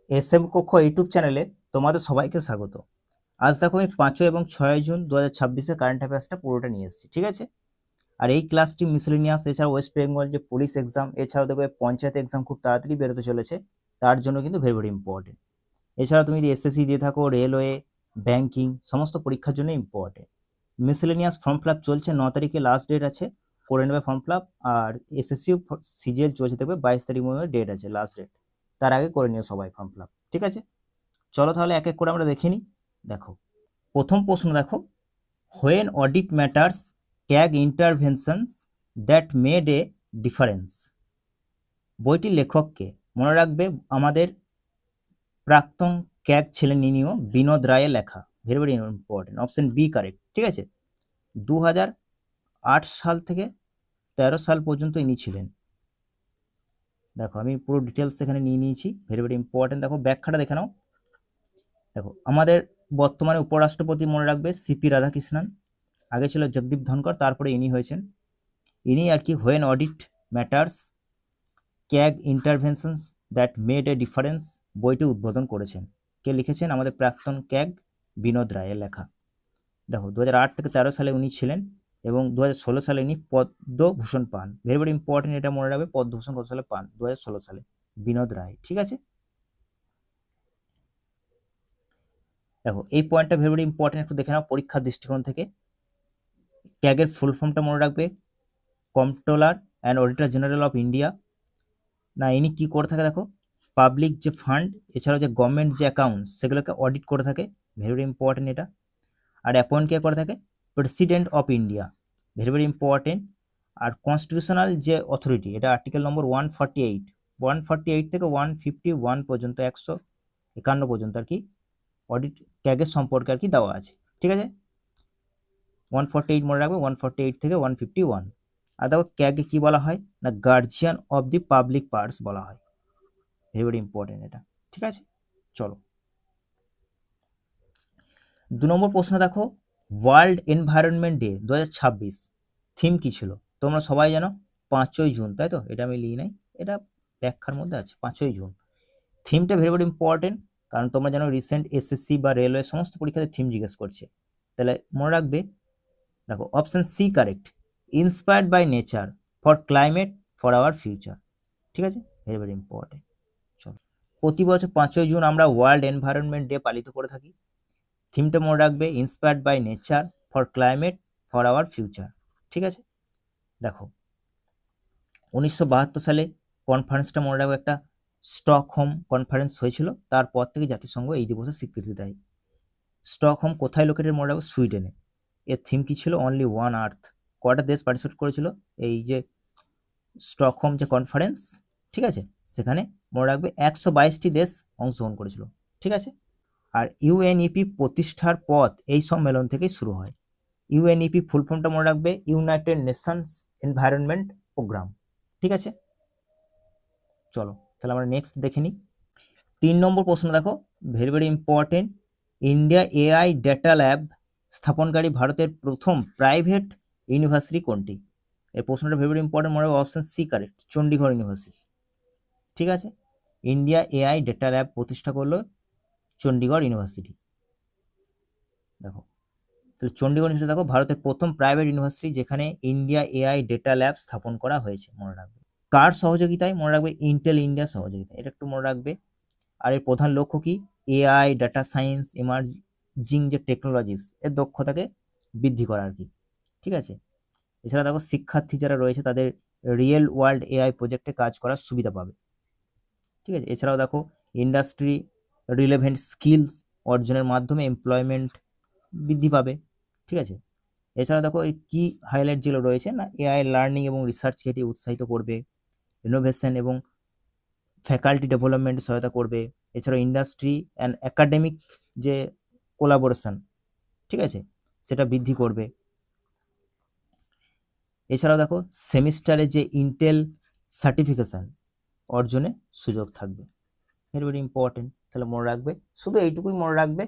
SM কক্ষ YouTube চ্যানেলে তোমাদের সবাইকে স্বাগত। আজ দেখো আমি 5 এবং 6 জুন 2026 কারেন্ট অ্যাফেয়ার্সটা পুরোটা নিয়ে এসেছি, ঠিক আছে? আর এই ক্লাসটি মিসেলেনিয়াস, এছাড়া ওয়েস্ট বেঙ্গল যে পুলিশ এক্সাম, এছাড়াও দেখবে পঞ্চায়েত এক্সাম খুব তাড়াতাড়ি বেরোতে চলেছে, তার জন্য কিন্তু ভেরি ভেরি ইম্পর্টেন্ট। এছাড়া তুমি যদি এসএসসি দিয়ে থাকো, রেলওয়ে, ব্যাংকিং, সমস্ত পরীক্ষার জন্য important. Miscellaneous form fill up চলছে, 9 তারিখে লাস্ট ডেট আছে, করে নেবে ফর্ম ফিল আপ। আর এসএসসি সিজিএল চলছে, দেখবে 22 তারিখ মধ্যে ডেট আছে, লাস্ট ডেট, তার আগে করে নিও সবাই ফর্ম ফিল আপ, ঠিক আছে? চলো তাহলে এক এক করে আমরা দেখে নিই। দেখো, প্রথম প্রশ্ন দেখো, when audit matters CAG interventions that made a difference. বইটির লেখককে মনে রাখবে, আমাদের প্রাক্তন ক্যাগ ছিলেন নিনিও বিনোদ রায়ের লেখা, very very important, option B correct, ঠিক আছে? 2008 সাল থেকে 13 সাল পর্যন্ত ইনি ছিলেন। দেখো আমি পুরো ডিটেলস এখানে নিয়ে নিয়েছি, ভেরি ভেরি ইম্পর্টেন্ট। দেখো ব্যাখ্যাটা দেখে নাও। দেখো, আমাদের বর্তমানে উপরাষ্ট্রপতি মনে রাখবে সিপি রাধাকৃষ্ণন, আগে ছিল জগদীপ ধনকর, তারপরে ইনি হয়েছেন। ইনি আর কি when audit matters CAG interventions that made a difference বইটি উদ্বোধন করেছেন। কে লিখেছেন? আমাদের প্রাক্তন ক্যাগ বিনোদ রায়ের লেখা। দেখো 2008 থেকে 13 সালে উনি ছিলেন এবং 2016 সালে ইনি পদ্মভূষণ পান। ভেরি ভেরি ইম্পর্টেন্ট, এটা মনে রাখবে, পদ্মভূষণ কত সালে পান? 2016 সালে বিনোদ রায়, ঠিক আছে? দেখো এই পয়েন্টটা ভেরি ভেরি ইম্পর্টেন্ট, একটু দেখে নাও পরীক্ষার দৃষ্টিকোণ থেকে। ক্যাগের ফুল ফর্মটা মনে রাখবে, comptroller and auditor general of India. না, ইনি কি করে থাকে? দেখো, পাবলিক যে ফান্ড, এছাড়াও যে গভর্নমেন্ট যে অ্যাকাউন্ট, সেগুলোকে অডিট করে থাকে, ভেরি ভেরি ইম্পর্টেন্ট এটা। আর অ্যাপয়েন্ট কে করে থাকে? President of India, very very important. আর কনস্টিটিউশনাল যে অথরিটি, এটা আর্টিকেল নম্বর 148 থেকে 151 পর্যন্ত, 151 পর্যন্ত আর কি অডিট ক্যাগের সম্পর্কে আর কি দেওয়া আছে, ঠিক আছে? 148 মনে রাখবে, 148 থেকে 151। আর দেখো ক্যাগে কি বলা হয় না, guardian of the public purse বলা হয়, ভেরি ভেরি ইম্পর্টেন্ট এটা, ঠিক আছে? চলো 2 নম্বর প্রশ্ন দেখো, ওয়ার্ল্ড এনভায়রনমেন্ট ডে 2026 থিম কি ছিল? তোমরা সবাই জানো 5ই জুন, তাই তো? এটা আমি লিখি নাই, এটা ব্যাখ্যার মধ্যে আছে, 5ই জুন। থিমটা ভেরি ভেরি ইম্পর্টেন্ট, কারণ তোমরা জানো রিসেন্ট এসএসসি বা রেলওয়ে সমস্ত পরীক্ষাতে থিম জিজ্ঞেস করছে, তাহলে মনে রাখবে। দেখো option C correct, inspired by nature for climate for our future, ঠিক আছে? Very very important. চলো, প্রতি বছর 5ই জুন আমরা ওয়ার্ল্ড এনভায়রনমেন্ট ডে পালিত করে থাকি। থিমটা মনে রাখবে, inspired by nature for climate for our future, ঠিক আছে? দেখো 1972 সালে কনফারেন্সটা মনে রাখবে, একটা স্টকহোম কনফারেন্স হয়েছিল, তারপর থেকে জাতিসংঘ এই দিবসের স্বীকৃতি দেয়। স্টকহোম কোথায় লোকেটেড? মনে রাখবে সুইডেনে। এর থিম কি ছিল? অনলি ওয়ান আর্থ। কয়টা দেশ পার্টিসিপেট করেছিল এই যে স্টকহোম যে কনফারেন্স, ঠিক আছে? সেখানে মনে রাখবে 122টি দেশ অংশগ্রহণ করেছিল, ঠিক আছে? আর ইউএনইপি প্রতিষ্ঠার পথ এই সম্মেলন থেকেই শুরু হয়। ইউএনইপি ফুল ফর্মটা মনে রাখবে, ইউনাইটেড নেশনস এনভায়রনমেন্ট প্রোগ্রাম, ঠিক আছে? চলো তাহলে আমরা নেক্সট দেখে নিই। 3 নম্বর প্রশ্ন দেখো, very very important, India AI data lab স্থাপনকারী ভারতের প্রথম প্রাইভেট ইউনিভার্সিটি কোনটি? এই প্রশ্নটা ভেরি ভেরি ইম্পর্টেন্ট, মনে রাখবে option C correct, Chandigarh university, ঠিক আছে? ইন্ডিয়া এআই ডেটা ল্যাব প্রতিষ্ঠা করলো চণ্ডীগড় ইউনিভার্সিটি। দেখো তাহলে চণ্ডীগড় ইউনিভার্সিটি দেখো ভারতের প্রথম প্রাইভেট ইউনিভার্সিটি যেখানে ইন্ডিয়া এআই ডেটা ল্যাব স্থাপন করা হয়েছে, মনে রাখবে। কার সহযোগিতায়? মনে রাখবে ইন্টেল ইন্ডিয়া সহযোগিতা, এটা একটু মনে রাখবে। আর এর প্রধান লক্ষ্য কি? এআই, ডাটা সায়েন্স, ইমার্জিং যে টেকনোলজিস, এর দক্ষতাকে বৃদ্ধি করা আর কি, ঠিক আছে? এছাড়া দেখো শিক্ষার্থী যারা রয়েছে তাদের রিয়েল ওয়ার্ল্ড এআই প্রজেক্টে কাজ করার সুবিধা পাবে, ঠিক আছে? এছাড়াও দেখো ইন্ডাস্ট্রি রিলেভেন্ট স্কিলস অর্জনের মাধ্যমে এমপ্লয়মেন্ট বৃদ্ধি পাবে, ঠিক আছে? এছাড়া দেখো এই কি হাইলাইট যেগুলো রয়েছে না, এআই লার্নিং এবং রিসার্চকে এটি উৎসাহিত করবে, ইনোভেশন এবং ফ্যাকাল্টি ডেভেলপমেন্ট সহায়তা করবে। এছাড়াও ইন্ডাস্ট্রি অ্যান্ড একাডেমিক যে কোলাবোরেশন, ঠিক আছে, সেটা বৃদ্ধি করবে। এছাড়াও দেখো সেমিস্টারে যে ইন্টেল সার্টিফিকেশান অর্জনে সুযোগ থাকবে, ভেরি ভেরি ইম্পর্টেন্ট। তাহলে মনে রাখবে, শুধু এইটুকুই মনে রাখবে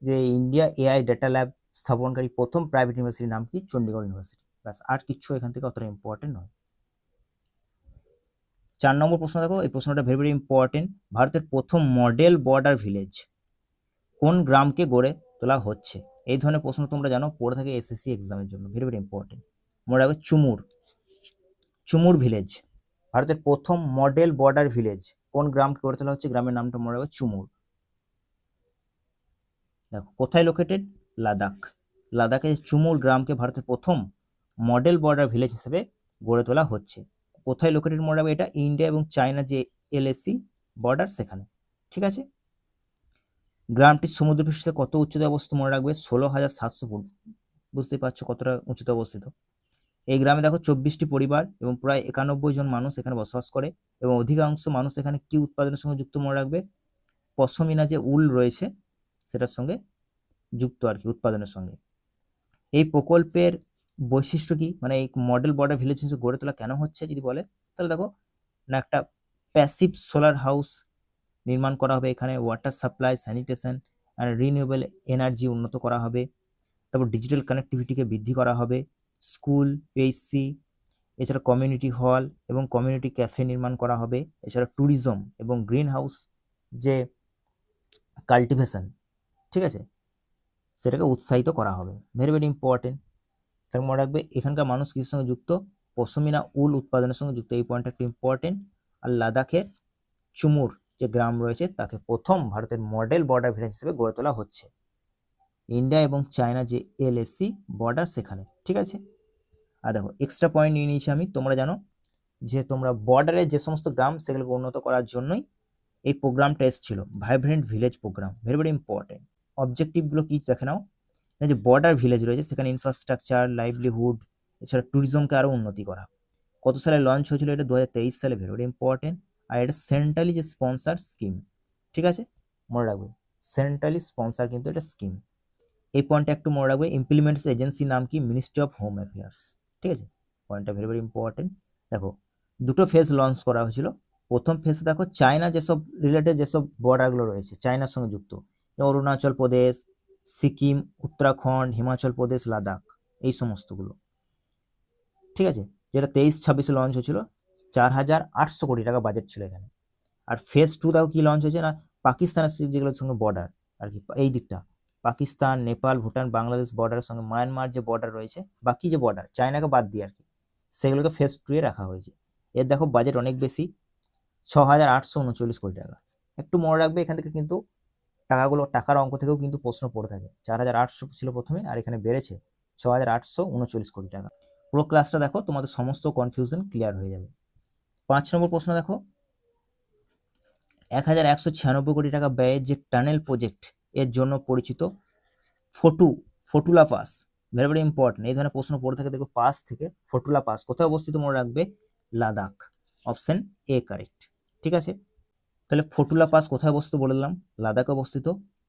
যে ইন্ডিয়া এআই ডেটা ল্যাব স্থাপনকারী প্রথম প্রাইভেট ইউনিভার্সিটির নাম কি? চণ্ডীগড় ইউনিভার্সিটি, ব্যাস, আর কিছু এখান থেকে অতটা ইম্পর্টেন্ট নয়। 4 নম্বর প্রশ্ন দেখো, এই প্রশ্নটা ভেরি ভেরি ইম্পর্টেন্ট। ভারতের প্রথম মডেল বর্ডার ভিলেজ কোন গ্রামকে গড়ে তোলা হচ্ছে? এই ধরনের প্রশ্ন তোমরা জানো পড়ে থাকে এসএসসি এক্সামের জন্য, ভেরি ভেরি ইম্পর্টেন্ট। মনে রাখবে চুমুর ভিলেজ, ভারতের প্রথম মডেল বর্ডার ভিলেজ কোন গ্রামকে গড়ে তোলা হচ্ছে? গ্রামের নামটা মনে রাখবে চুমুর। দেখো কোথায় লোকেটেড? লাদাখে চুমুর গ্রামকে ভারতের প্রথম মডেল বর্ডার ভিলেজ হিসেবে গড়ে তোলা হচ্ছে। কোথায় লোকেটেড মনে রাখবে? এটা ইন্ডিয়া এবং চায়না যে এলএসি বর্ডার সেখানে। ঠিক আছে। গ্রামটি সমুদ্রপৃষ্ঠ কত উচ্চতায় অবস্থিত মনে রাখবে? 16,700 ফুট। বুঝতেই পারছো কতটা উঁচুতে অবস্থিত। এই গ্রামে দেখো 24টি পরিবার এবং প্রায় 91 জন মানুষ এখানে বসবাস করে এবং অধিকাংশ মানুষ এখানে কি উৎপাদনের সঙ্গে যুক্ত মনে রাখবে? পশমিনা যে উল রয়েছে সেটার সঙ্গে যুক্ত আর কি, উৎপাদনের সঙ্গে। এই প্রকল্পের বৈশিষ্ট্য কি, মানে এই মডেল বর্ডার ভিলেজ হিসেবে গড়ে তোলা কেন হচ্ছে যদি বলে, তাহলে দেখো না, একটা প্যাসিভ সোলার হাউস নির্মাণ করা হবে এখানে, water supply, sanitation and renewable energy উন্নত করা হবে, তারপর ডিজিটাল কানেক্টিভিটিকে বৃদ্ধি করা হবে, স্কুল, পিএইচসি, এছাড়া কমিউনিটি হল এবং কমিউনিটি ক্যাফে নির্মাণ করা হবে, এছাড়া ট্যুরিজম এবং গ্রিন হাউস যে কাল্টিভেশন, ঠিক আছে, সেটাকে উৎসাহিত করা হবে। Very very important. তার মনে রাখবে এখানকার মানুষ কিসের সঙ্গে যুক্ত? পশমিনা উল উৎপাদনের সঙ্গে যুক্ত। এই পয়েন্টটা একটু ইম্পর্টেন্ট। আর লাদাখের চুমুর যে গ্রাম রয়েছে তাকে প্রথম ভারতের মডেল বর্ডার ভিলেজ হিসেবে গড়ে তোলা হচ্ছে ইন্ডিয়া এবং চায়না যে এলএসি বর্ডার সেখানে। ঠিক আছে। আর দেখো এক্সট্রা পয়েন্ট নিয়ে নিয়েছি আমি, তোমরা জানো যে তোমরা বর্ডারের যে সমস্ত গ্রাম সেগুলোকে উন্নত করার জন্যই এই প্রোগ্রামটা এসেছিল, vibrant village programme. Very very important. অবজেক্টিভগুলো কি দেখে নাও। যে বর্ডার ভিলেজ রয়েছে সেখানে ইনফ্রাস্ট্রাকচার, লাইভলিহুড, এছাড়া ট্যুরিজমকে আরও উন্নতি করা। কত সালে লঞ্চ হয়েছিল? এটা 2023 সালে। Very very important. আর এটা সেন্ট্রালি যে স্পন্সার স্কিম, ঠিক আছে, মনে রাখবে সেন্ট্রালি স্পন্সার কিন্তু এটা স্কিম। এই পয়েন্টটা একটু মনে রাখবে। ইমপ্লিমেন্টস এজেন্সির নাম কি? Ministry of home affairs. ঠিক আছে, পয়েন্টটা ভেরি ভেরি ইম্পর্টেন্ট। দেখো দুটো ফেজ লঞ্চ করা হয়েছিল। প্রথম ফেজে দেখো চায়না যেসব রিলেটেড যেসব বর্ডারগুলো রয়েছে চায়নার সঙ্গে যুক্ত, অরুণাচল প্রদেশ, সিকিম, উত্তরাখণ্ড, হিমাচল প্রদেশ, লাদাখ, এই সমস্তগুলো। ঠিক আছে, যেটা 23-26 লঞ্চ হয়েছিল। 4,800 কোটি টাকা বাজেট ছিল এখানে। আর ফেজ 2 দেখো কি লঞ্চ হয়েছে না, পাকিস্তানের যেগুলোর সঙ্গে বর্ডার আর কি, এই দিকটা পাকিস্তান, নেপাল, ভুটান, বাংলাদেশ বর্ডারের সঙ্গে মায়ানমার যে বর্ডার রয়েছে, বাকি যে বর্ডার চায়নাকে বাদ দিয়ে আর কি, সেগুলোকে ফেজ 2 এ রাখা হয়েছে। এর দেখো বাজেট অনেক বেশি, 6,839 কোটি টাকা। একটু মনে রাখবে এখান থেকে কিন্তু টাকার অঙ্ক থেকেও কিন্তু প্রশ্ন পড়ে থাকে। 4,800 ছিল প্রথমে, আর এখানে বেড়েছে 6,839 কোটি টাকা। পুরো ক্লাসটা দেখো, তোমাদের সমস্ত কনফিউশন ক্লিয়ার হয়ে যাবে। 5 নম্বর প্রশ্ন দেখো, 1,196 কোটি টাকা ব্যয়ের যে টানেল প্রজেক্ট এর জন্য পরিচিত ফটুলা পাস। Very very important. এই ধরনের প্রশ্ন পড়ে থাকে দেখো পাস থেকে। ফটুলা পাস কোথায় অবস্থিত মনে রাখবে? লাদাখ। Option A correct. ঠিক আছে, তাহলে ফটুলা পাস কোথায় অবস্থিত বলে দিলাম, লাদাখে অবস্থিত।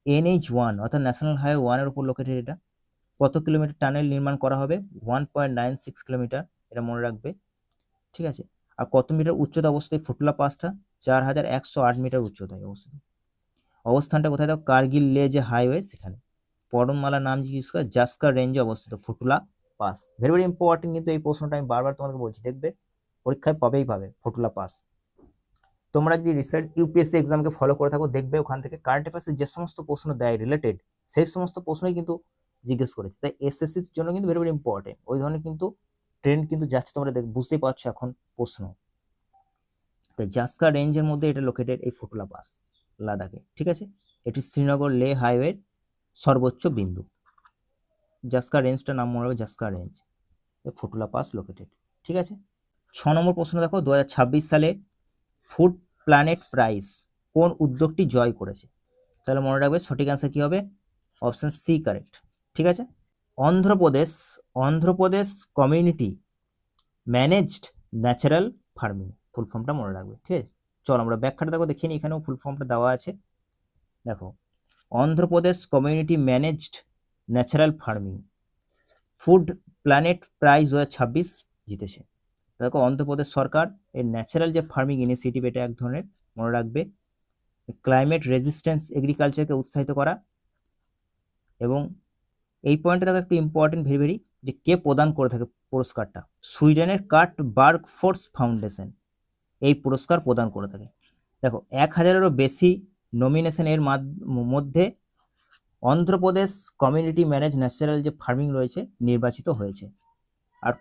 NH1 অর্থাৎ ন্যাশনাল হাইওয়ে 1 এর উপর লোকেটেড এটা। কত কিলোমিটার টানেল নির্মাণ করা হবে? 1.96 কিলোমিটার, এটা মনে রাখবে। ঠিক আছে, আর কত মিটার উচ্চতা অবস্থিত ফটুলা পাসটা? 4,108 মিটার উচ্চতায় অবস্থিত। অবস্থানটা কোথায় দাও? কার্গিল লে যে হাইওয়ে সেখানে। পর্বতমালার নাম জিজ্ঞেস করে, জাস্কার রেঞ্জে অবস্থিত ফটুলা পাস। ভেরি ভেরি ইম্পর্টেন্ট, কিন্তু এই প্রশ্নটা আমি বারবার তোমাকে বলছি, দেখবে পরীক্ষায় পাবে ফটুলা পাস। তোমরা যদি রিসেন্ট ইউপিএসসি এক্সামকে ফলো করে থাকো, দেখবে ওখান থেকে কারেন্ট অ্যাফেয়ার্সের যে সমস্ত প্রশ্ন দেয় রিলেটেড, সেই সমস্ত প্রশ্নই কিন্তু জিজ্ঞেস করেছে। তাই এসএসসির জন্য কিন্তু ভেরি ভেরি ইম্পর্টেন্ট। ওই ধরনের কিন্তু ট্রেন্ড কিন্তু যাচ্ছে, তোমরা বুঝতেই পারছো এখন প্রশ্ন। তাই জাস্কার রেঞ্জের মধ্যে এটা লোকেটেড, এই ফটুলা পাস লাদাখে। ঠিক আছে, এটি শ্রীনগর লে হাইওয়ের সর্বোচ্চ বিন্দু। জাস্কার রেঞ্জটার নাম মনে রাখবে, জাস্কার রেঞ্জ, ফটুলা পাস লোকেটেড। ঠিক আছে। 6 নম্বর প্রশ্ন দেখো, 2026 সালে ফুড প্ল্যানেট প্রাইজ কোন উদ্যোগটি জয় করেছে? তাহলে মনে রাখবে সঠিক অ্যান্সার কি হবে? Option C correct. ঠিক আছে, Andhra Pradesh community managed natural farming, ফুল ফর্মটা মনে রাখবে। ঠিক আছে, চলো আমরা ব্যাখ্যাটা দেখো, দেখিনি, এখানেও ফুল ফর্মটা দেওয়া আছে। দেখো, Andhra Pradesh community managed natural farming food planet prize 2026 জিতেছে। দেখো অন্ধ্রপ্রদেশ সরকার এই ন্যাচারাল যে ফার্মিং ইনিশিয়েটিভ, এটা এক ধরনের, মনে রাখবে, ক্লাইমেট রেজিস্ট্যান্স এগ্রিকালচারকে উৎসাহিত করা। এবং এই পয়েন্টটা দেখো একটু ইম্পর্টেন্ট ভেরি ভেরি, যে কে প্রদান করে থাকে পুরস্কারটা? সুইডেনের কার্ট বার্গ ফোর্স ফাউন্ডেশন। এই পুরস্কার প্রদান করে থাকে। দেখো 1000-এরও বেশি নমিনেশন এর মধ্যে অন্ধ্রপ্রদেশ কমিউনিটি ম্যানেজ ন্যাচারাল যে ফার্মিং রয়েছে নির্বাচিত হয়েছে। আর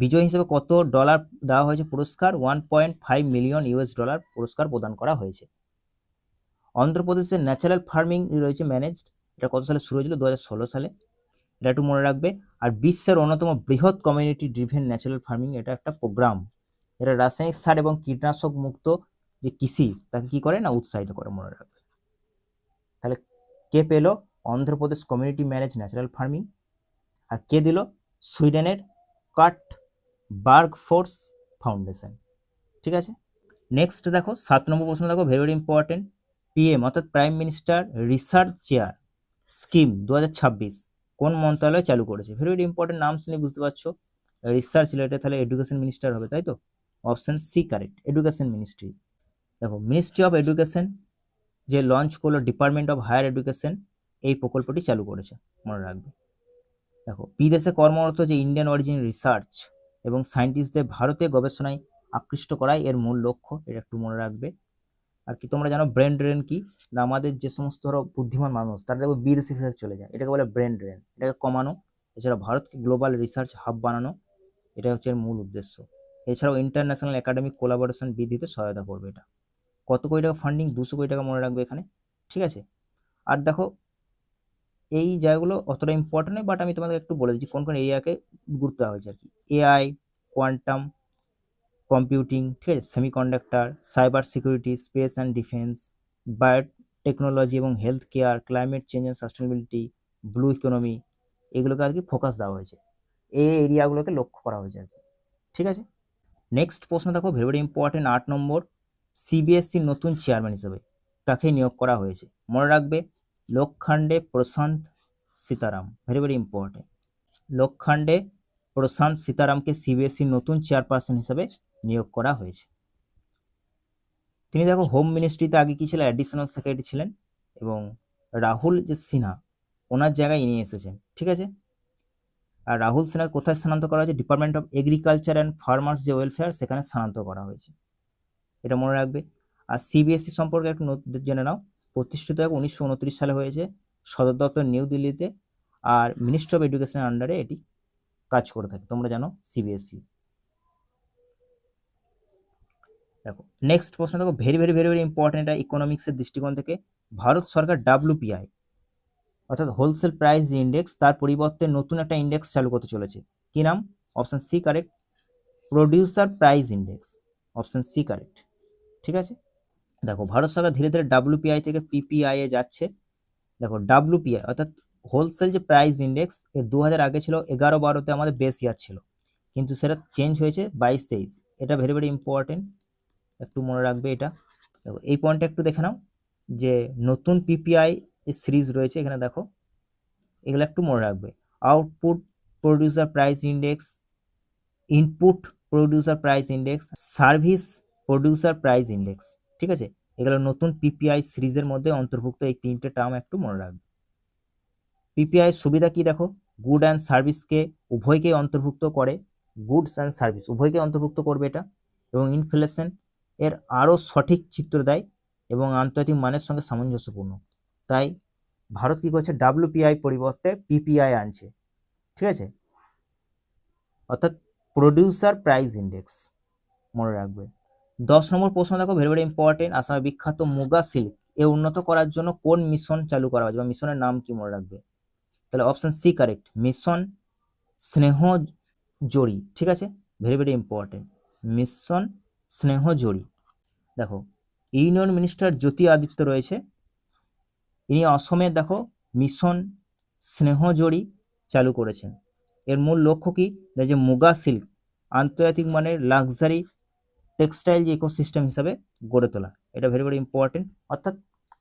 বিজয়ী হিসেবে কত ডলার দেওয়া হয়েছে পুরস্কার? $1.5 মিলিয়ন পুরস্কার প্রদান করা হয়েছে। অন্ধ্রপ্রদেশের ন্যাচারাল ফার্মিং রয়েছে ম্যানেজড, এটা কত সালে শুরু হয়েছিল? 2016 সালে, এটা একটু মনে রাখবে। আর বিশ্বের অন্যতম বৃহৎ কমিউনিটি ড্রিভেন ন্যাচারাল ফার্মিং, এটা একটা প্রোগ্রাম। এটা রাসায়নিক সার এবং কীটনাশক মুক্ত যে কৃষি তাকে কি করে না উৎসাহিত করে, মনে রাখবে। তাহলে কে পেল? Andhra Pradesh community manage natural farming. আর কে দিল? সুইডেনের কাট বার্গফোর্স ফাউন্ডেশন। ঠিক আছে, নেক্সট দেখো 7 নম্বর প্রশ্ন দেখো, ভেরি ভেরি ইম্পর্টেন্ট। পিএম অর্থাৎ prime minister research chair scheme 2026 কোন মন্ত্রণালয় চালু করেছে? ভেরি ভেরি ইম্পর্টেন্ট, নাম শুনে বুঝতে পারছো রিসার্চ রিলেটেড, তাহলে এডুকেশন মিনিস্টার হবে, তাই তো? Option C correct, education ministry. দেখো মিনিস্ট্রি অফ এডুকেশন যে লঞ্চ করলো ডিপার্টমেন্ট অফ হায়ার এডুকেশন, এই প্রকল্পটি চালু করেছে, মনে রাখবে। দেখো বিদেশে কর্মরত যে ইন্ডিয়ান অরিজিন রিসার্চ এবং সায়েন্টিস্টদের ভারতে গবেষণায় আকৃষ্ট করাই এর মূল লক্ষ্য, এটা একটু মনে রাখবে। আর কি তোমরা জানো ব্রেন ড্রেন কি? না, আমাদের যে সমস্ত ধরো বুদ্ধিমান মানুষ তারা দেখো বিদেশি ফেরত চলে যায়, এটাকে বলে ব্রেন ড্রেন। এটাকে কমানো, এছাড়া ভারতকে গ্লোবাল রিসার্চ হাব বানানো, এটা হচ্ছে এর মূল উদ্দেশ্য। এছাড়াও ইন্টারন্যাশনাল একাডেমিক কোলাবোরেশন বৃদ্ধিতে সহায়তা করবে এটা। কত কোটি টাকা ফান্ডিং? 200 কোটি টাকা, মনে রাখবে এখানে। ঠিক আছে, আর দেখো এই জায়গাগুলো অতটা ইম্পর্টেন্ট নয়, বাট আমি তোমাদের একটু বলে দিচ্ছি কোন কোন এরিয়াকে গুরুত্ব দেওয়া হয়েছে আর কি। এআই, কোয়ান্টাম কম্পিউটিং, ঠিক আছে, semiconductor, cyber security, space and defence, biotechnology এবং health care, climate change and sustainability, blue economy, এগুলোকে আর কি ফোকাস দেওয়া হয়েছে, এই এরিয়াগুলোকে লক্ষ্য করা হয়েছে আর কি। ঠিক আছে, নেক্সট প্রশ্ন দেখো, ভেরি ভেরি ইম্পর্টেন্ট, 8 নম্বর। সিবিএসসির নতুন চেয়ারম্যান হিসেবে কাকে নিয়োগ করা হয়েছে? মনে রাখবে লোকখান্ডে প্রশান্ত সীতারাম, ভেরি ভেরি ইম্পর্টেন্ট। লোকখান্ডে প্রশান্ত সীতারামকে সিবিএসসির নতুন চেয়ারপারসন হিসেবে নিয়োগ করা হয়েছে। তিনি দেখো হোম মিনিস্ট্রিতে আগে কি ছিলেন? অ্যাডিশনাল সেক্রেটারি ছিলেন, এবং রাহুল যে সিনহা ওনার জায়গায় নিয়ে এসেছেন। ঠিক আছে, আর রাহুল সিনহা কোথায় স্থানান্তর করা হয়েছে? Department of agriculture and farmers যে ওয়েলফেয়ার, সেখানে স্থানান্তর করা হয়েছে, এটা মনে রাখবে। আর সিবিএসসি সম্পর্কে একটু জেনে নাও, প্রতিষ্ঠিত 1929 সালে হয়েছে, সদর দপ্তর নিউ দিল্লিতে, আর মিনিস্ট্রি অফ এডুকেশনের আন্ডারে এটি কাজ করে থাকে, তোমরা জানো সিবিএসসি। দেখো নেক্সট প্রশ্ন দেখো, very very very very important, এটা ইকোনমিক্সের দৃষ্টিকোণ থেকে। ভারত সরকার ডাব্লিউপিআই অর্থাৎ হোলসেল প্রাইস ইন্ডেক্স, তার পরিবর্তে নতুন একটা ইন্ডেক্স চালু করতে চলেছে, কি নাম? Option C correct, producer price index, option C correct. ঠিক আছে, দেখো ভারত সরকার ধীরে ধীরে ডাব্লিউপিআই থেকে পিপিআই এ যাচ্ছে। দেখো ডাব্লিউপিআই অর্থাৎ হোলসেল যে প্রাইস ইন্ডেক্স, এর 2000 আগে ছিল 11-12তে আমাদের বেস ইয়ার ছিল, কিন্তু সেটা চেঞ্জ হয়েছে 22-23, এটা ভেরি ভেরি ইম্পর্টেন্ট, একটু মনে রাখবে এটা। দেখো এই পয়েন্টটা একটু দেখে নাও, যে নতুন পিপিআই সিরিজ রয়েছে এখানে, দেখো এগুলো একটু মনে রাখবে। Output producer price index, input producer price index, service producer price index. ঠিক আছে, এগুলো নতুন পিপিআই সিরিজের মধ্যে অন্তর্ভুক্ত, এই তিনটে টার্ম একটু মনে রাখবে। পিপিআই সুবিধা কি? দেখো গুড অ্যান্ড সার্ভিসকে উভয়কেই অন্তর্ভুক্ত করে, গুডস অ্যান্ড সার্ভিস উভয়কে অন্তর্ভুক্ত করবে এটা, এবং ইনফ্লেশন এর আরও সঠিক চিত্র দেয় এবং আন্তর্জাতিক মানের সঙ্গে সামঞ্জস্যপূর্ণ। তাই ভারত কি করছে? ডাব্লিউপিআই পরিবর্তে পিপিআই আনছে। ঠিক আছে, অর্থাৎ প্রডিউসার প্রাইস ইন্ডেক্স, মনে রাখবে। 10 নম্বর প্রশ্ন দেখো, ভেরি ভেরি ইম্পর্টেন্ট, আসামের বিখ্যাত মুগা সিল্ক এ উন্নত করার জন্য কোন মিশন চালু করা হয়েছে, বা মিশনের নাম কি? মনে রাখবে। তাহলে অপশন সি কারেক্ট, মিশন স্নেহ জড়ি। ঠিক আছে, ভেরি ভেরি ইম্পর্টেন্ট, মিশন স্নেহ জড়ি। দেখো ইউনিয়ন মিনিস্টার জ্যোতি আদিত্য রয়েছে, ইনি অসমের দেখো মিশন স্নেহজড়ি চালু করেছেন। এর মূল লক্ষ্য কি? যে মুগা সিল্ক আন্তর্জাতিক মানের লাক্সারি টেক্সটাইল যে ইকোসিস্টেম হিসাবে গড়ে তোলা, এটা ভেরি ভেরি ইম্পর্টেন্ট। অর্থাৎ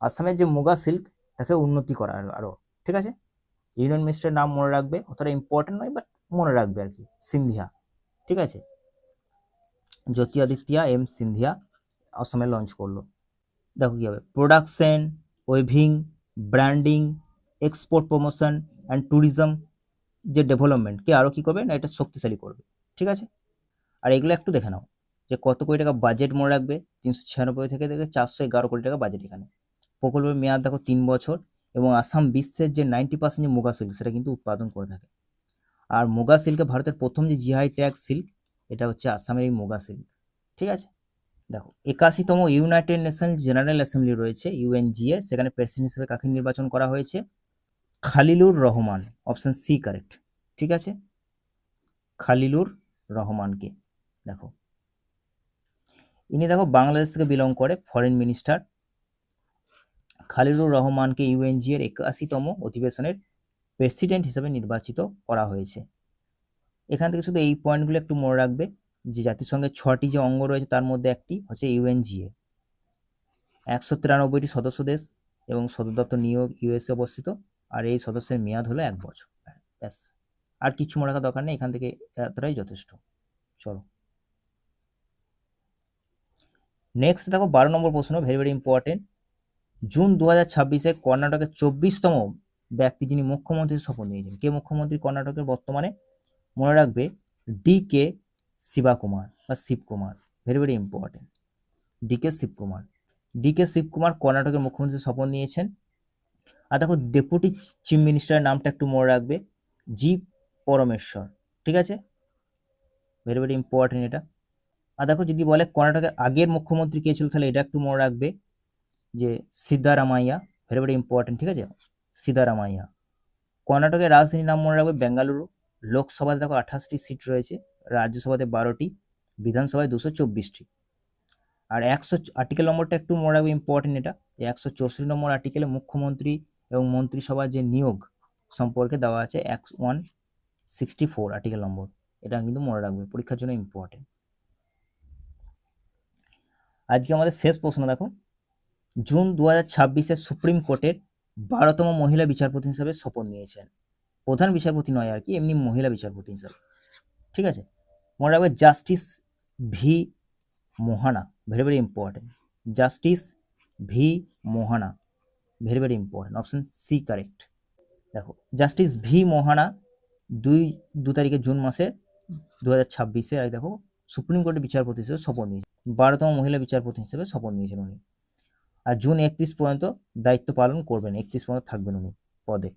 আসামের যে মুগা সিল্ক তাকে উন্নতি করা আরও। ঠিক আছে, ইউনিয়ন মিনিস্টারের নাম মনে রাখবে, অতটা ইম্পর্টেন্ট নয় বাট মনে রাখবে আর কি, সিন্ধিয়া। ঠিক আছে, জ্যোতি আদিত্যা এম সিন্ধিয়া অসমে লঞ্চ করলো। দেখো কী হবে, production, waving, branding, export promotion and tourism যে ডেভেলপমেন্টকে আরও কী করবে না, এটা শক্তিশালী করবে। ঠিক আছে, আর এগুলো একটু দেখে নাও। যে কত কোটি টাকা বাজেট মনে রাখবে, 396 থেকে 411 কোটি টাকা বাজেট এখানে। প্রকল্পের মেয়াদ দেখো 3 বছর, এবং আসাম বিশ্বের যে 90% যে মুগা সিল্ক সেটা কিন্তু উৎপাদন করে থাকে। আর মুগা সিল্কে ভারতের প্রথম যে জিআই ট্যাগ সিল্ক, এটা হচ্ছে আসামের এই মুগা সিল্ক। ঠিক আছে, দেখো 81তম ইউনাইটেড নেশন জেনারেল অ্যাসেম্বলি রয়েছে ইউএনজিএ, সেখানে প্রেসিডেন্ট হিসেবে কাকে নির্বাচন করা হয়েছে? Khalilur Rahman, option C correct. ঠিক আছে, খালিলুর রহমানকে। দেখো ইনি দেখো বাংলাদেশ থেকে বিলং করে, ফরেন মিনিস্টার। খালিলুর রহমানকে ইউএনজি এর 81তম অধিবেশনের প্রেসিডেন্ট হিসেবে নির্বাচিত করা হয়েছে। এখান থেকে শুধু এই পয়েন্টগুলো একটু মনে রাখবে যে জাতিসংঘের 6টি যে অঙ্গ রয়েছে তার মধ্যে একটি হচ্ছে ইউএনজিএ, 193টি সদস্য দেশ এবং সদর দপ্তর নিউ ইয়র্ক ইউএসএ অবস্থিত, আর এই সদস্যের মেয়াদ হলো 1 বছর। ব্যাস, আর কিছু মনে রাখার দরকার নেই, এখান থেকে এতটাই যথেষ্ট। চলো নেক্সট দেখো 12 নম্বর প্রশ্ন, ভেরি ভেরি ইম্পর্টেন্ট। জুন 2026-এ কর্ণাটকের 24তম ব্যক্তি যিনি মুখ্যমন্ত্রীর শপথ নিয়েছেন। কে মুখ্যমন্ত্রী কর্ণাটকের বর্তমানে? মনে রাখবে ডি.কে. শিবকুমার বা Shivakumar, very very important. DK. Shivakumar. DK. Shivakumar কর্ণাটকের মুখ্যমন্ত্রীর শপথ নিয়েছেন। আর দেখো ডেপুটি চিফ মিনিস্টারের নামটা একটু মনে রাখবে, জি পরমেশ্বর। ঠিক আছে, ভেরি ভেরি ইম্পর্টেন্ট এটা। আর দেখো যদি বলে কর্ণাটকের আগের মুখ্যমন্ত্রী কে ছিল, তাহলে এটা একটু মনে রাখবে যে সিদ্ধারামাইয়া, ভেরি ভেরি ইম্পর্টেন্ট। ঠিক আছে, সিদ্ধারামাইয়া। কর্ণাটকের রাজধানীর নাম মনে রাখবে বেঙ্গালুরু। লোকসভাতে দেখো 28টি সিট রয়েছে, রাজ্যসভাতে 12টি, বিধানসভায় 224টি। আর আর্টিকেল নম্বরটা একটু মনে রাখবে, ইম্পর্টেন্ট এটা। 164 নম্বর আর্টিকেলে মুখ্যমন্ত্রী এবং মন্ত্রিসভার যে নিয়োগ সম্পর্কে দেওয়া আছে 164 আর্টিকেল নম্বর, এটা কিন্তু মনে রাখবে, পরীক্ষার জন্য ইম্পর্টেন্ট। আজকে আমাদের শেষ প্রশ্ন দেখো, জুন 2026-এ সুপ্রিম কোর্টের 12তম মহিলা বিচারপতি হিসেবে শপথ নিয়েছেন। প্রধান বিচারপতি নয় আর কি, এমনি মহিলা বিচারপতি হিসাবে। ঠিক আছে, মনে রাখবে justice V Mohana, very very important. Justice V Mohana, very very important, option C correct. দেখো জাস্টিস ভি মোহানা 2 তারিখে জুন মাসে 2026-এ দেখো সুপ্রিম কোর্টের বিচারপতি হিসেবে শপথ নিয়েছেন। 12তম মহিলা বিচারপতি হিসেবে শপথ নিয়েছেন উনি। আর জুন 31 পর্যন্ত দায়িত্ব পালন করবেন, 31 পর্যন্ত থাকবেন উনি পদে।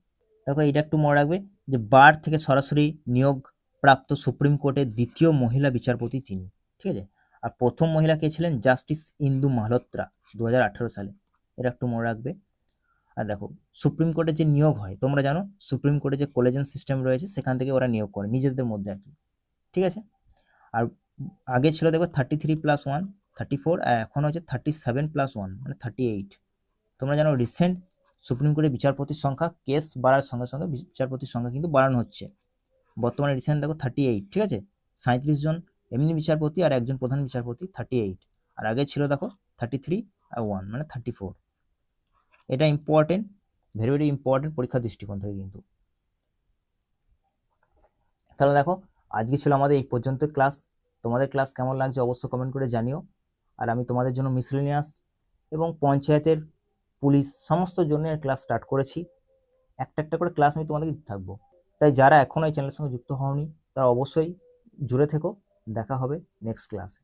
দেখো এটা একটু মনে রাখবে যে বার থেকে সরাসরি নিয়োগ প্রাপ্ত সুপ্রিম কোর্টের দ্বিতীয় মহিলা বিচারপতি তিনি। ঠিক আছে, আর প্রথম মহিলা কে ছিলেন? জাস্টিস ইন্দু মালহোত্রা, 2018 সালে। এটা একটু মনে রাখবে। আর দেখো সুপ্রিম কোর্টের যে নিয়োগ হয়, তোমরা জানো সুপ্রিম কোর্টে যে কলেজিয়াম সিস্টেম রয়েছে সেখান থেকে ওরা নিয়োগ করে নিজেদের মধ্যে আর কি। ঠিক আছে, আর আগে ছিল দেখো 33+1 34, আর এখন হচ্ছে 37+1 মানে 38। তোমরা জানো রিসেন্ট সুপ্রিম কোর্টের বিচারপতির সংখ্যা, কেস বাড়ার সঙ্গে সঙ্গে বিচারপতির সংখ্যা কিন্তু বাড়ানো হচ্ছে। বর্তমানে রিসেন্ট দেখো 38। ঠিক আছে, 37 জন এমনি বিচারপতি আর একজন প্রধান বিচারপতি, 38। আর আগে ছিল দেখো 33 আর 1 মানে 34। এটা ইম্পর্টেন্ট, ভেরি ভেরি ইম্পর্টেন্ট পরীক্ষার দৃষ্টিকোণ থেকে কিন্তু। তাহলে দেখো আজকে ছিল আমাদের এই পর্যন্ত ক্লাস। তোমাদের ক্লাস কেমন লাগছে অবশ্যই কমেন্ট করে জানিও। আর আমি তোমাদের জন্য মিসেলেনিয়াস এবং পঞ্চায়েতের, পুলিশ সমস্ত জনের ক্লাস স্টার্ট করেছি। একটা একটা করে ক্লাস আমি তোমাদেরকে দিতে থাকবো। তাই যারা এখনো এই চ্যানেলের সঙ্গে যুক্ত হওনি তারা অবশ্যই জুড়ে থেকো। দেখা হবে নেক্সট ক্লাসে।